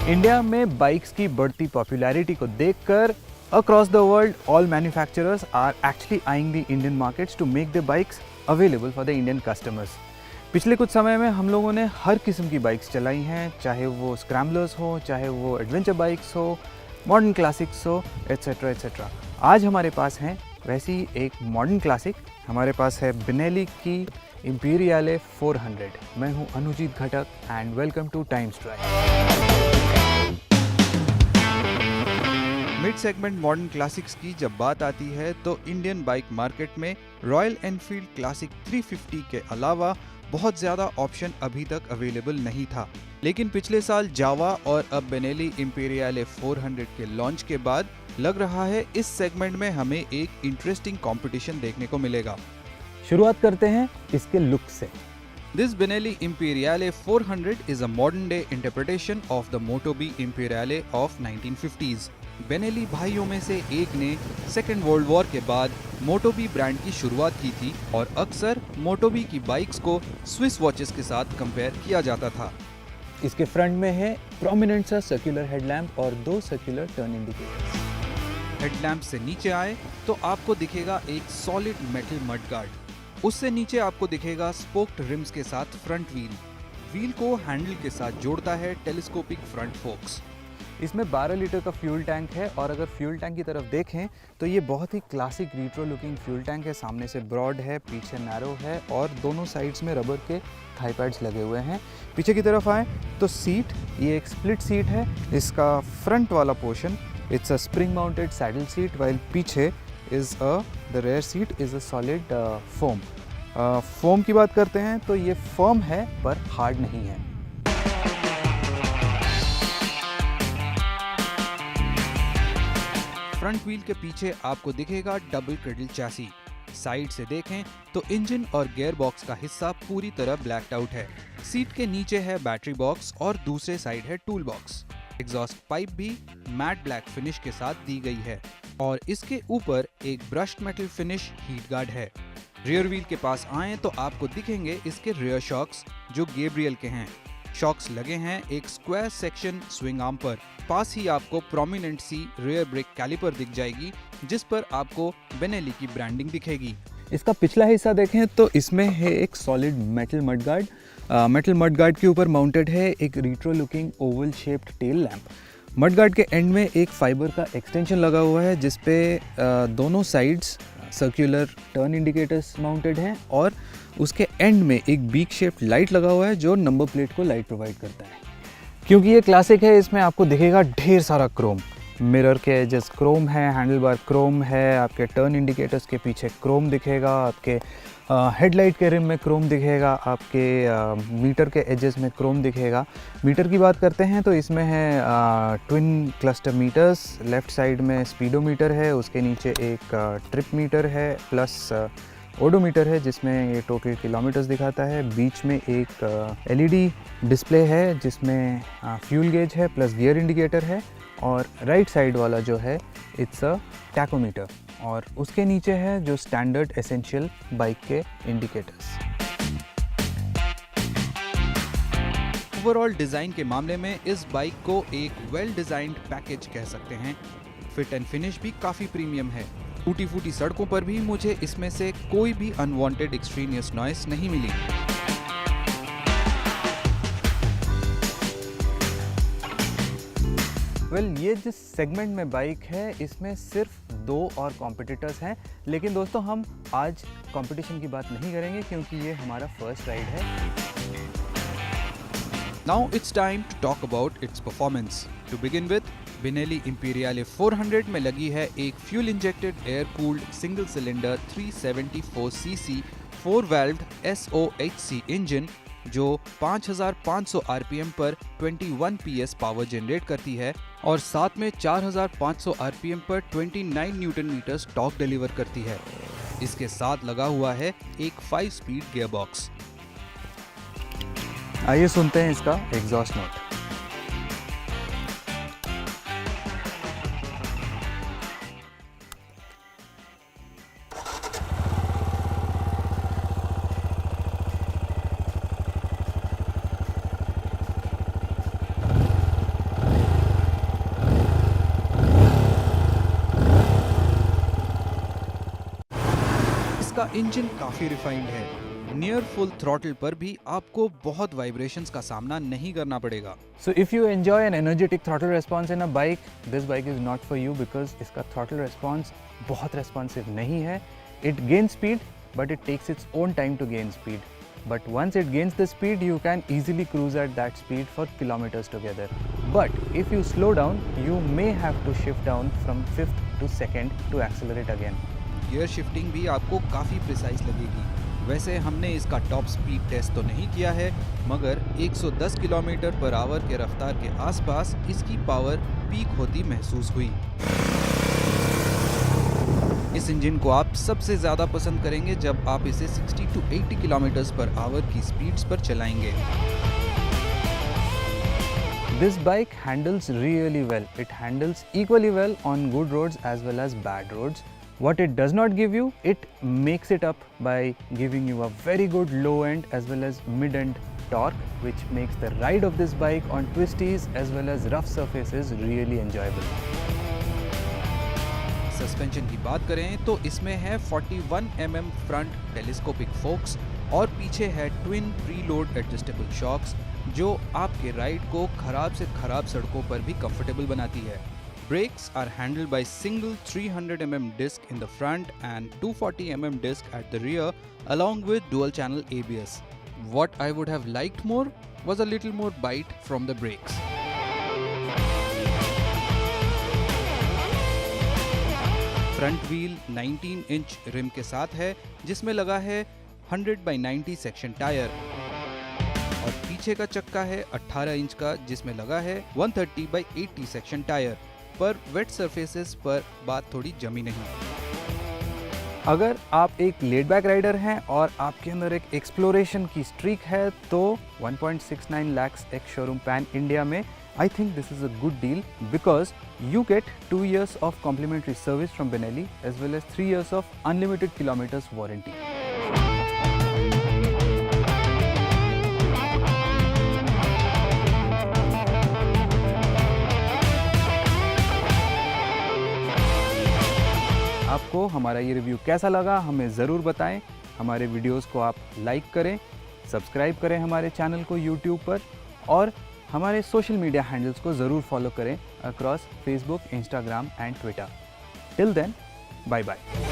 India में bikes की बढ़ती पॉपुलैरिटी को देखकर across the world all manufacturers are actually eyeing the Indian markets to make the bikes available for the Indian customers. पिछले कुछ समय में हम लोगों ने हर किस्म की बाइक्स चलाई हैं, चाहे वो स्क्रैम्बलर्स हो, चाहे वो एडवेंचर बाइक्स हो, मॉडर्न क्लासिक्स हो, एट्सेट्रा एट्सेट्रा। आज हमारे पास हैं वैसी एक मॉडर्न क्लासिक, हमारे पास है बेनेली की इंपीरियाले 400। मैं हूं अनुजीत घटक and welcome two times drive. Mid segment modern classics की जब बात आती है तो इंडियन बाइक मार्केट में रॉयल एनफील्ड क्लासिक 350 के अलावा बहुत ज़्यादा ऑप्शन अभी तक अवेलेबल नहीं था। लेकिन पिछले साल जावा और अब बेनेली इंपीरियाले 400 के लॉन्च के बाद लग रहा है इस सेगमेंट में हमें एक इंटरेस्टिंग कंपटीशन देखने को मिलेगा। शुरुआत करते हैं इसके लुक से। This Benelli Imperiale 400 is a modern-day interpretation of the Motobi Imperiale of 1950s. Benelli भाइयों में से एक ने सेकेंड वर्ल्ड वॉर के बाद मोटोबी ब्रांड की शुरुआत की थी और अक्सर मोटोबी की बाइक्स को स्विस वॉचेस के साथ कंपेयर किया जाता था। इसके फ्रंट में है प्रोमिनेंट सा सर्कुलर हेडलैम्प और 2 सर्कुलर टर्न इंडिकेटर्स। हेडलैम्प से नीचे आए तो आपको दिखेगा एक सॉलिड मेटल मड गार्ड। उससे नीचे आपको दिखेगा स्पोक्ड रिम्स के साथ फ्रंट व्हील को हैंडल के साथ जोड़ता है टेलीस्कोपिक फ्रंट फोक्स। इसमें 12 लीटर का फ्यूल टैंक है और अगर फ्यूल टैंक की तरफ देखें तो ये बहुत ही classic retro looking fuel tank है। सामने से ब्रॉड है, पीछे नैरो है और दोनों साइड्स में रबर के थाई पैड्स लगे हुए हैं। पीछे की तरफ आए तो सीट, ये एक स्प्लिट सीट है। इसका फ्रंट वाला portion it's a spring mounted saddle seat, while पीछे is the rear seat is a solid foam. Foam की बात करते हैं तो ये फर्म है पर हार्ड नहीं है। फ्रंट व्हील के पीछे आपको दिखेगा डबल क्रेडल चैसी। साइड से देखें तो इंजन और गियर बॉक्स का हिस्सा पूरी तरह ब्लैक्ड आउट है। सीट के नीचे है बैटरी बॉक्स और दूसरे साइड है टूल बॉक्स। एग्जॉस्ट पाइप भी मैट ब्लैक फिनिश के साथ दी गई है और इसके ऊपर एक brushed metal finish heat guard है। रियर व्हील के पास आए तो आपको दिखेंगे इसके रियर शॉक्स जो गैब्रियल के हैं। शॉक्स लगे हैं एक स्क्वायर सेक्शन स्विंग आर्म पर। पास ही आपको प्रोमिनेंट सी रियर ब्रेक कैलिपर दिख जाएगी जिस पर आपको बेनेली की ब्रांडिंग दिखेगी। इसका पिछला हिस्सा देखें तो इसमें है एक solid metal mud guard. Metal mud guard के ऊपर माउंटेड है एक retro looking Oval shaped tail lamp. Mud guard के एंड में एक फाइबर का एक्सटेंशन लगा हुआ है जिसपे दोनों sides circular turn indicators mounted हैं और उसके एंड में एक बीक शेप्ड लाइट लगा हुआ है जो नंबर प्लेट को लाइट प्रोवाइड करता है। क्योंकि ये क्लासिक है इसमें आपको दिखेगा ढेर सारा क्रोम। मिरर के एजेस क्रोम है, हैंडल बार क्रोम है, आपके टर्न इंडिकेटर्स के पीछे क्रोम दिखेगा, आपके हेडलाइट के रिम में क्रोम दिखेगा, आपके मीटर के एजेस में क्रोम दिखेगा। मीटर की बात करते हैं तो इसमें है twin cluster meters. Left side में स्पीडोमीटर है, उसके नीचे एक ट्रिप मीटर है प्लस ओडोमीटर है जिसमें ये टोटल किलोमीटर्स दिखाता है। बीच में एक एलईडी डिस्प्ले है जिसमें फ्यूल गेज है प्लस गियर इंडिकेटर है और राइट साइड वाला जो है इट्स अ टैकोमीटर और उसके नीचे है जो स्टैंडर्ड एसेंशियल बाइक के इंडिकेटर्स। ओवरऑल डिज़ाइन के मामले में इस बाइक को एक वेल डिज़ाइंड पैकेज कह सकते हैं। फिट एंड फिनिश भी काफ़ी प्रीमियम है। टूटी फूटी सड़कों पर भी मुझे इसमें से कोई भी अनवांटेड एक्सट्रीनियस नॉइस नहीं मिली। ये जिस सेगमेंट में बाइक है इसमें सिर्फ 2 और कॉम्पिटिटर्स हैं, लेकिन दोस्तों हम आज कंपटीशन की बात नहीं करेंगे क्योंकि ये हमारा फर्स्ट राइड है। Now it's time to talk about its performance. To begin with, Benelli Imperiale 400 में लगी है एक fuel injected air cooled single cylinder 374 CC 4 valved SOHC engine जो 5500 आरपीएम पर 21 PS पावर जनरेट करती है और साथ में 4500 आरपीएम पर 29 न्यूटन मीटर टॉर्क डिलीवर करती है। इसके साथ लगा हुआ है एक 5 स्पीड गियर बॉक्स। आइए सुनते हैं इसका एग्जॉस्ट नोट। इसका इंजन काफ़ी रिफाइंड है। नियर फुल थ्रॉटल पर भी आपको बहुत वाइब्रेशंस का सामना नहीं करना पड़ेगा। So if you enjoy an energetic throttle response in a bike, this bike is not for you because इसका throttle response बहुत responsive नहीं है. It gains speed, but it takes its own time to gain speed. But once it gains the speed, you can easily cruise at that speed for kilometers together. But if you slow down, you may have to shift down from 5th to 2nd to accelerate again. Gear shifting भी आपको काफ़ी precise लगेगी। वैसे हमने इसका top speed test तो नहीं किया है, मगर 110 किलोमीटर पर आवर के रफ्तार के आसपास इसकी पावर पीक होती महसूस हुई। इस इंजन को आप सबसे ज़्यादा पसंद करेंगे जब आप इसे 60 to 80 किलोमीटर पर आवर की स्पीड्स पर चलाएंगे। This bike handles really well. It handles equally well on good roads as well as bad roads. What it does not give you, it makes it up by giving you a very good low end as well as mid end torque, which makes the ride of this bike on twisties as well as rough surfaces really enjoyable. Suspension की बात करें तो इसमें है 41 mm front telescopic focus और पीछे है twin preload adjustable shocks, जो आपके राइड को खराब से खराब सड़कों पर भी कंफर्टेबल बनाती है। Brakes are handled by single 300 mm disc in the front and 240 mm disc at the rear, along with dual channel ABS. What I would have liked more was a little more bite from the brakes. Front wheel 19 inch rim के साथ है, जिसमें लगा है 100/90 section tyre, और पीछे का चक्का है 18 इंच का, जिसमें लगा है 130/80 सेक्शन टायर। पर वेट सरफेसेस पर बात थोड़ी जमी नहीं। अगर आप एक लेड बैक राइडर हैं और आपके अंदर एक एक्सप्लोरेशन की स्ट्रीक है, तो 1.69 lakhs ex showroom pan India में I think this is a good deal because you get 2 years of complimentary service from Benelli as well as 3 years of unlimited kilometers warranty. आपको हमारा ये review कैसा लगा हमें ज़रूर बताएं। हमारे वीडियोस को आप लाइक करें, सब्सक्राइब करें हमारे चैनल को यूट्यूब पर, और हमारे सोशल मीडिया हैंडल्स को ज़रूर फॉलो करें across Facebook, Instagram and Twitter. Till then, bye bye.